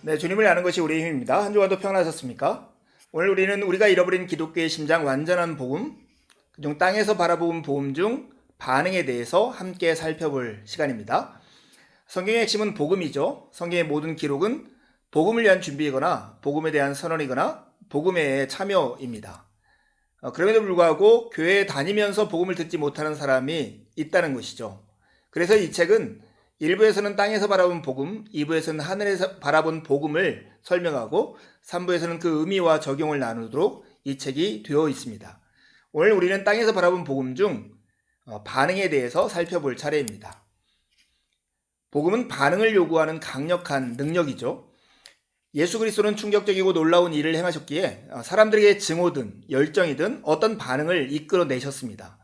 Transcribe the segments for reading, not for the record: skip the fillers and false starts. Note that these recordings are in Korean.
네, 주님을 아는 것이 우리의 힘입니다. 한 주간도 평안하셨습니까? 오늘 우리는 우리가 잃어버린 기독교의 심장 완전한 복음, 그중 땅에서 바라본 복음 중 반응에 대해서 함께 살펴볼 시간입니다. 성경의 핵심은 복음이죠. 성경의 모든 기록은 복음을 위한 준비이거나 복음에 대한 선언이거나 복음에 참여입니다. 그럼에도 불구하고 교회에 다니면서 복음을 듣지 못하는 사람이 있다는 것이죠. 그래서 이 책은 1부에서는 땅에서 바라본 복음, 2부에서는 하늘에서 바라본 복음을 설명하고 3부에서는 그 의미와 적용을 나누도록 이 책이 되어 있습니다. 오늘 우리는 땅에서 바라본 복음 중 반응에 대해서 살펴볼 차례입니다. 복음은 반응을 요구하는 강력한 능력이죠. 예수 그리스도는 충격적이고 놀라운 일을 행하셨기에 사람들에게 증오든 열정이든 어떤 반응을 이끌어내셨습니다.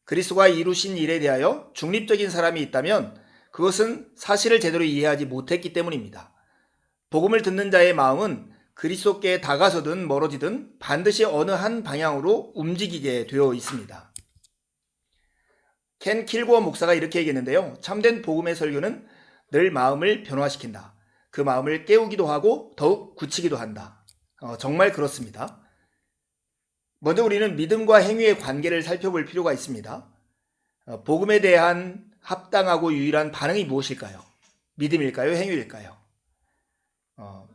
그리스도가 이루신 일에 대하여 중립적인 사람이 있다면 그것은 사실을 제대로 이해하지 못했기 때문입니다. 복음을 듣는 자의 마음은 그리스도께 다가서든 멀어지든 반드시 어느 한 방향으로 움직이게 되어 있습니다. 켄 킬고어 목사가 이렇게 얘기했는데요. 참된 복음의 설교는 늘 마음을 변화시킨다. 그 마음을 깨우기도 하고 더욱 굳히기도 한다. 정말 그렇습니다. 먼저 우리는 믿음과 행위의 관계를 살펴볼 필요가 있습니다. 복음에 대한 합당하고 유일한 반응이 무엇일까요? 믿음일까요? 행위일까요?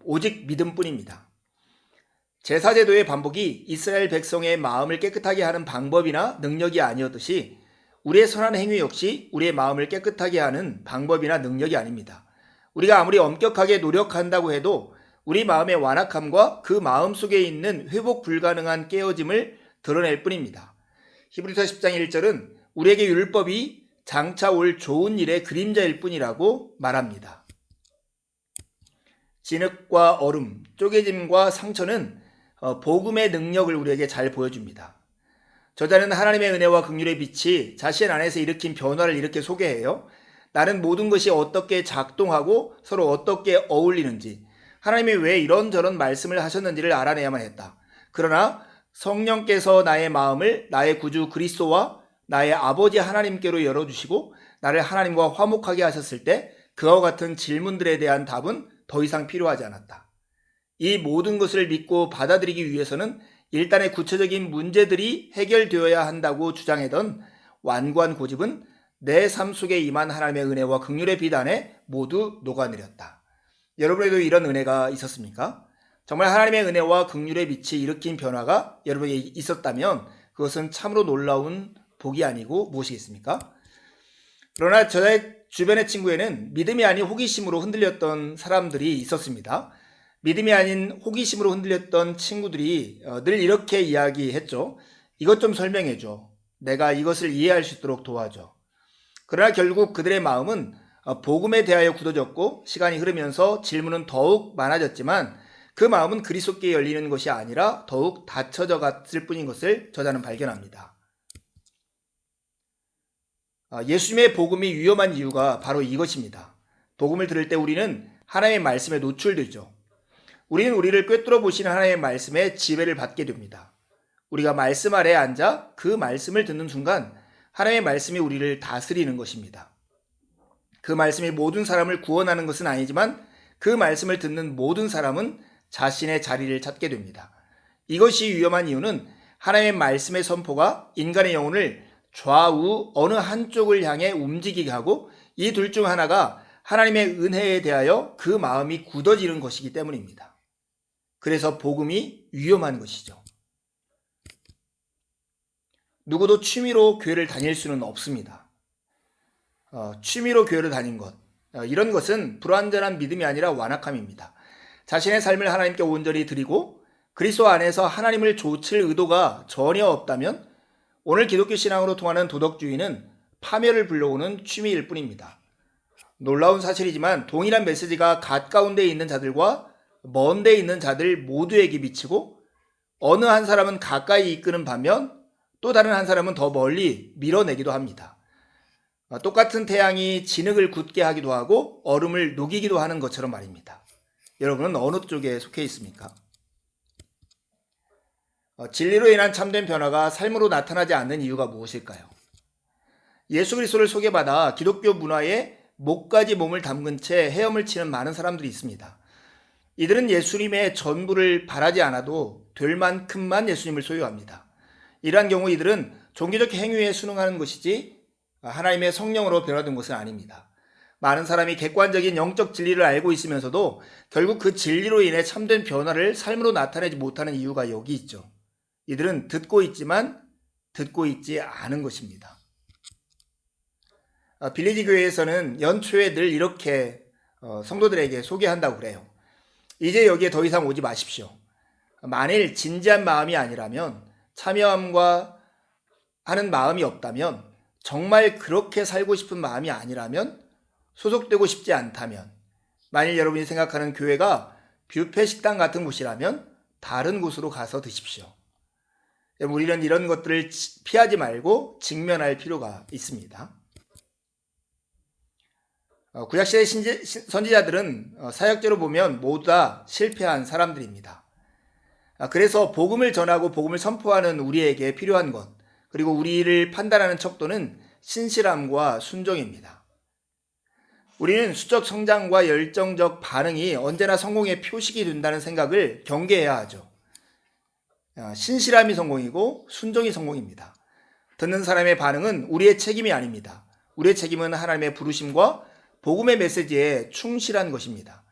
오직 믿음뿐입니다. 제사제도의 반복이 이스라엘 백성의 마음을 깨끗하게 하는 방법이나 능력이 아니었듯이 우리의 선한 행위 역시 우리의 마음을 깨끗하게 하는 방법이나 능력이 아닙니다. 우리가 아무리 엄격하게 노력한다고 해도 우리 마음의 완악함과 그 마음 속에 있는 회복 불가능한 깨어짐을 드러낼 뿐입니다. 히브리서 10장 1절은 우리에게 율법이 장차 올 좋은 일의 그림자일 뿐이라고 말합니다. 진흙과 얼음, 쪼개짐과 상처는 복음의 능력을 우리에게 잘 보여줍니다. 저자는 하나님의 은혜와 긍휼의 빛이 자신 안에서 일으킨 변화를 이렇게 소개해요. 나는 모든 것이 어떻게 작동하고 서로 어떻게 어울리는지, 하나님이 왜 이런저런 말씀을 하셨는지를 알아내야만 했다. 그러나 성령께서 나의 마음을 나의 구주 그리스도와 나의 아버지 하나님께로 열어주시고 나를 하나님과 화목하게 하셨을 때 그와 같은 질문들에 대한 답은 더 이상 필요하지 않았다. 이 모든 것을 믿고 받아들이기 위해서는 일단의 구체적인 문제들이 해결되어야 한다고 주장하던 완고한 고집은 내 삶 속에 임한 하나님의 은혜와 긍휼의 빛 안에 모두 녹아내렸다. 여러분에도 이런 은혜가 있었습니까? 정말 하나님의 은혜와 긍휼의 빛이 일으킨 변화가 여러분에게 있었다면 그것은 참으로 놀라운 복이 아니고 무엇이겠습니까? 그러나 저의 주변의 친구에는 믿음이 아닌 호기심으로 흔들렸던 사람들이 있었습니다. 믿음이 아닌 호기심으로 흔들렸던 친구들이 늘 이렇게 이야기했죠. 이것 좀 설명해줘. 내가 이것을 이해할 수 있도록 도와줘. 그러나 결국 그들의 마음은 복음에 대하여 굳어졌고 시간이 흐르면서 질문은 더욱 많아졌지만 그 마음은 그리스도께 열리는 것이 아니라 더욱 닫혀져 갔을 뿐인 것을 저자는 발견합니다. 예수님의 복음이 위험한 이유가 바로 이것입니다. 복음을 들을 때 우리는 하나님의 말씀에 노출되죠. 우리는 우리를 꿰뚫어 보시는 하나님의 말씀에 지배를 받게 됩니다. 우리가 말씀 아래에 앉아 그 말씀을 듣는 순간 하나님의 말씀이 우리를 다스리는 것입니다. 그 말씀이 모든 사람을 구원하는 것은 아니지만 그 말씀을 듣는 모든 사람은 자신의 자리를 찾게 됩니다. 이것이 위험한 이유는 하나님의 말씀의 선포가 인간의 영혼을 좌우 어느 한쪽을 향해 움직이게 하고 이 둘 중 하나가 하나님의 은혜에 대하여 그 마음이 굳어지는 것이기 때문입니다. 그래서 복음이 위험한 것이죠. 누구도 취미로 교회를 다닐 수는 없습니다. 취미로 교회를 다닌 것, 이런 것은 불완전한 믿음이 아니라 완악함입니다. 자신의 삶을 하나님께 온전히 드리고 그리스도 안에서 하나님을 좇을 의도가 전혀 없다면 오늘 기독교 신앙으로 통하는 도덕주의는 파멸을 불러오는 취미일 뿐입니다. 놀라운 사실이지만 동일한 메시지가 가까운 데에 있는 자들과 먼 데에 있는 자들 모두에게 미치고 어느 한 사람은 가까이 이끄는 반면 또 다른 한 사람은 더 멀리 밀어내기도 합니다. 똑같은 태양이 진흙을 굳게 하기도 하고 얼음을 녹이기도 하는 것처럼 말입니다. 여러분은 어느 쪽에 속해 있습니까? 진리로 인한 참된 변화가 삶으로 나타나지 않는 이유가 무엇일까요? 예수 그리스도를 소개받아 기독교 문화에 목까지 몸을 담근 채 헤엄을 치는 많은 사람들이 있습니다. 이들은 예수님의 전부를 바라지 않아도 될 만큼만 예수님을 소유합니다. 이러한 경우 이들은 종교적 행위에 순응하는 것이지 하나님의 성령으로 변화된 것은 아닙니다. 많은 사람이 객관적인 영적 진리를 알고 있으면서도 결국 그 진리로 인해 참된 변화를 삶으로 나타내지 못하는 이유가 여기 있죠. 이들은 듣고 있지만 듣고 있지 않은 것입니다. 빌리지 교회에서는 연초에 늘 이렇게 성도들에게 소개한다고 그래요. 이제 여기에 더 이상 오지 마십시오. 만일 진지한 마음이 아니라면, 참여함과 하는 마음이 없다면, 정말 그렇게 살고 싶은 마음이 아니라면, 소속되고 싶지 않다면, 만일 여러분이 생각하는 교회가 뷔페 식당 같은 곳이라면 다른 곳으로 가서 드십시오. 우리는 이런 것들을 피하지 말고 직면할 필요가 있습니다. 구약시대 선지자들은 사역자로 보면 모두 다 실패한 사람들입니다. 그래서 복음을 전하고 복음을 선포하는 우리에게 필요한 것, 그리고 우리를 판단하는 척도는 신실함과 순종입니다. 우리는 수적 성장과 열정적 반응이 언제나 성공의 표식이 된다는 생각을 경계해야 하죠. 신실함이 성공이고 순종이 성공입니다. 듣는 사람의 반응은 우리의 책임이 아닙니다. 우리의 책임은 하나님의 부르심과 복음의 메시지에 충실한 것입니다.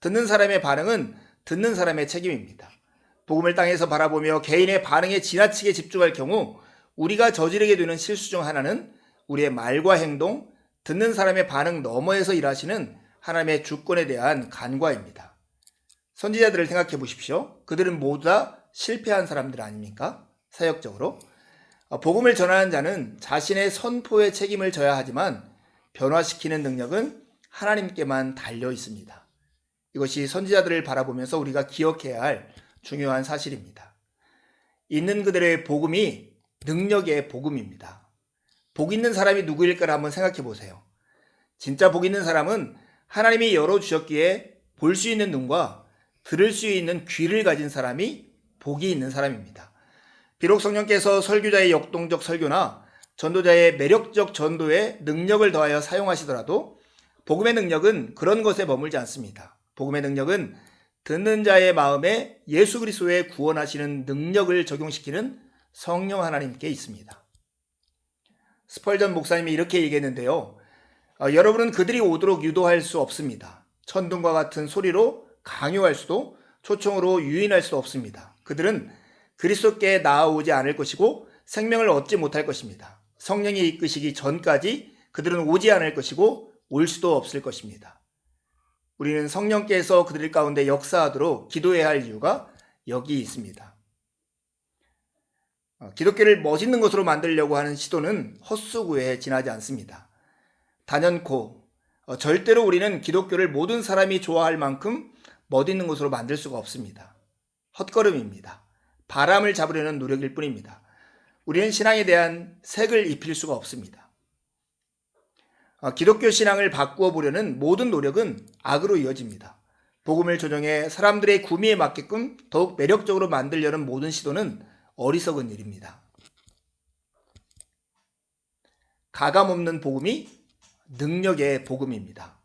듣는 사람의 반응은 듣는 사람의 책임입니다. 복음을 땅에서 바라보며 개인의 반응에 지나치게 집중할 경우 우리가 저지르게 되는 실수 중 하나는 우리의 말과 행동, 듣는 사람의 반응 너머에서 일하시는 하나님의 주권에 대한 간과입니다. 선지자들을 생각해 보십시오. 그들은 모두 다 실패한 사람들 아닙니까? 사역적으로. 복음을 전하는 자는 자신의 선포의 책임을 져야 하지만 변화시키는 능력은 하나님께만 달려 있습니다. 이것이 선지자들을 바라보면서 우리가 기억해야 할 중요한 사실입니다. 있는 그들의 복음이 능력의 복음입니다. 복 있는 사람이 누구일까를 한번 생각해 보세요. 진짜 복 있는 사람은 하나님이 열어주셨기에 볼 수 있는 눈과 들을 수 있는 귀를 가진 사람이 복이 있는 사람입니다. 비록 성령께서 설교자의 역동적 설교나 전도자의 매력적 전도에 능력을 더하여 사용하시더라도 복음의 능력은 그런 것에 머물지 않습니다. 복음의 능력은 듣는 자의 마음에 예수 그리스도의 구원하시는 능력을 적용시키는 성령 하나님께 있습니다. 스펄전 목사님이 이렇게 얘기했는데요. 여러분은 그들이 오도록 유도할 수 없습니다. 천둥과 같은 소리로 강요할 수도 초청으로 유인할 수도 없습니다. 그들은 그리스도께 나아오지 않을 것이고 생명을 얻지 못할 것입니다. 성령이 이끄시기 전까지 그들은 오지 않을 것이고 올 수도 없을 것입니다. 우리는 성령께서 그들 가운데 역사하도록 기도해야 할 이유가 여기 있습니다. 기독교를 멋있는 것으로 만들려고 하는 시도는 헛수고에 지나지 않습니다. 단연코 절대로 우리는 기독교를 모든 사람이 좋아할 만큼 멋있는 것으로 만들 수가 없습니다. 헛걸음입니다. 바람을 잡으려는 노력일 뿐입니다. 우리는 신앙에 대한 색을 입힐 수가 없습니다. 기독교 신앙을 바꾸어 보려는 모든 노력은 악으로 이어집니다. 복음을 조정해 사람들의 구미에 맞게끔 더욱 매력적으로 만들려는 모든 시도는 어리석은 일입니다. 가감없는 복음이 능력의 복음입니다.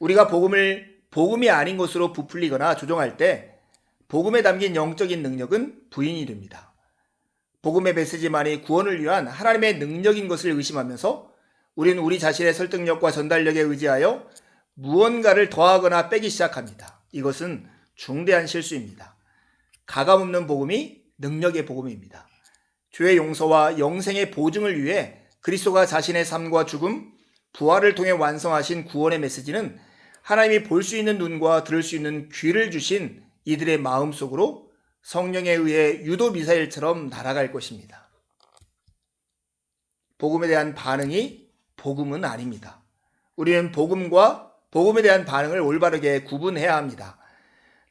우리가 복음을 복음이 아닌 것으로 부풀리거나 조정할 때 복음에 담긴 영적인 능력은 부인이 됩니다. 복음의 메시지만이 구원을 위한 하나님의 능력인 것을 의심하면서 우리는 우리 자신의 설득력과 전달력에 의지하여 무언가를 더하거나 빼기 시작합니다. 이것은 중대한 실수입니다. 가감없는 복음이 능력의 복음입니다. 죄의 용서와 영생의 보증을 위해 그리스도가 자신의 삶과 죽음, 부활을 통해 완성하신 구원의 메시지는 하나님이 볼 수 있는 눈과 들을 수 있는 귀를 주신 이들의 마음속으로 성령에 의해 유도 미사일처럼 날아갈 것입니다. 복음에 대한 반응이 복음은 아닙니다. 우리는 복음과 복음에 대한 반응을 올바르게 구분해야 합니다.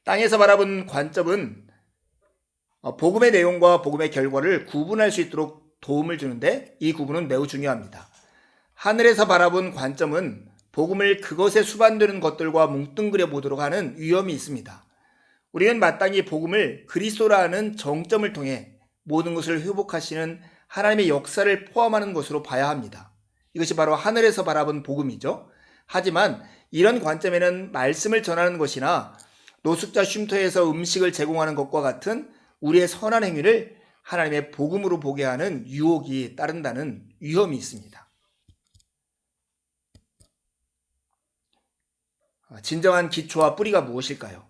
땅에서 바라본 관점은 복음의 내용과 복음의 결과를 구분할 수 있도록 도움을 주는데 이 구분은 매우 중요합니다. 하늘에서 바라본 관점은 복음을 그것에 수반되는 것들과 뭉뚱그려 보도록 하는 위험이 있습니다. 우리는 마땅히 복음을 그리스도라는 정점을 통해 모든 것을 회복하시는 하나님의 역사를 포함하는 것으로 봐야 합니다. 이것이 바로 하늘에서 바라본 복음이죠. 하지만 이런 관점에는 말씀을 전하는 것이나 노숙자 쉼터에서 음식을 제공하는 것과 같은 우리의 선한 행위를 하나님의 복음으로 보게 하는 유혹이 따른다는 위험이 있습니다. 진정한 기초와 뿌리가 무엇일까요?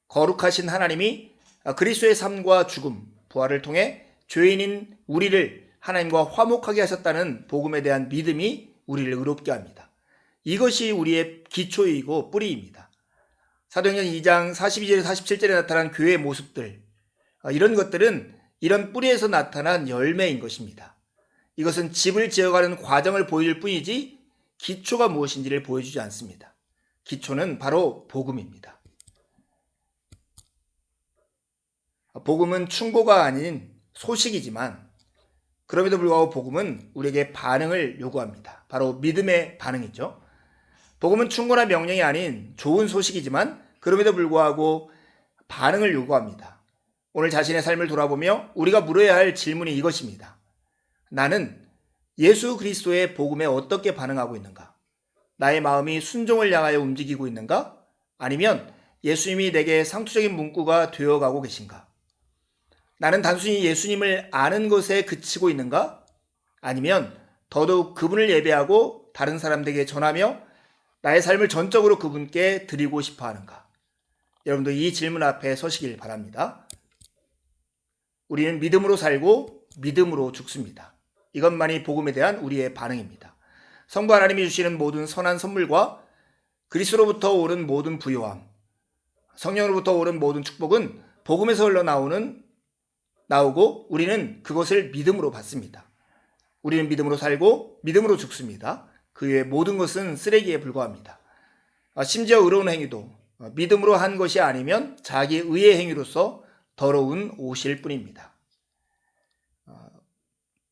거룩하신 하나님이 그리스도의 삶과 죽음, 부활을 통해 죄인인 우리를 하나님과 화목하게 하셨다는 복음에 대한 믿음이 우리를 의롭게 합니다. 이것이 우리의 기초이고 뿌리입니다. 사도행전 2장 42절에 47절에 나타난 교회의 모습들, 이런 것들은 이런 뿌리에서 나타난 열매인 것입니다. 이것은 집을 지어가는 과정을 보여줄 뿐이지 기초가 무엇인지를 보여주지 않습니다. 기초는 바로 복음입니다. 복음은 충고가 아닌 소식이지만 그럼에도 불구하고 복음은 우리에게 반응을 요구합니다. 바로 믿음의 반응이죠. 복음은 충고나 명령이 아닌 좋은 소식이지만 그럼에도 불구하고 반응을 요구합니다. 오늘 자신의 삶을 돌아보며 우리가 물어야 할 질문이 이것입니다. 나는 예수 그리스도의 복음에 어떻게 반응하고 있는가? 나의 마음이 순종을 향하여 움직이고 있는가? 아니면 예수님이 내게 상투적인 문구가 되어가고 계신가? 나는 단순히 예수님을 아는 것에 그치고 있는가? 아니면 더더욱 그분을 예배하고 다른 사람들에게 전하며 나의 삶을 전적으로 그분께 드리고 싶어 하는가? 여러분도 이 질문 앞에 서시길 바랍니다. 우리는 믿음으로 살고 믿음으로 죽습니다. 이것만이 복음에 대한 우리의 반응입니다. 성부 하나님이 주시는 모든 선한 선물과 그리스도로부터 오는 모든 부요함, 성령으로부터 오는 모든 축복은 복음에서 나오고 우리는 그것을 믿음으로 받습니다. 우리는 믿음으로 살고 믿음으로 죽습니다. 그 외의 모든 것은 쓰레기에 불과합니다. 심지어 의로운 행위도 믿음으로 한 것이 아니면 자기 의의 행위로서 더러운 옷일 뿐입니다.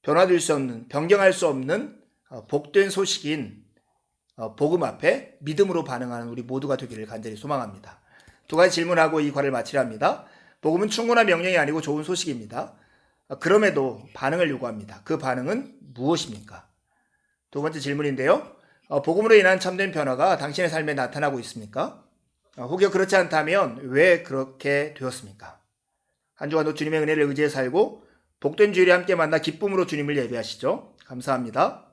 변화될 수 없는, 변경할 수 없는 복된 소식인 복음 앞에 믿음으로 반응하는 우리 모두가 되기를 간절히 소망합니다. 두 가지 질문하고 이 과를 마치려 합니다. 복음은 충고나 명령이 아니고 좋은 소식입니다. 그럼에도 반응을 요구합니다. 그 반응은 무엇입니까? 두 번째 질문인데요. 복음으로 인한 참된 변화가 당신의 삶에 나타나고 있습니까? 혹여 그렇지 않다면 왜 그렇게 되었습니까? 한 주간도 주님의 은혜를 의지해 살고 복된 주일에 함께 만나 기쁨으로 주님을 예배하시죠. 감사합니다.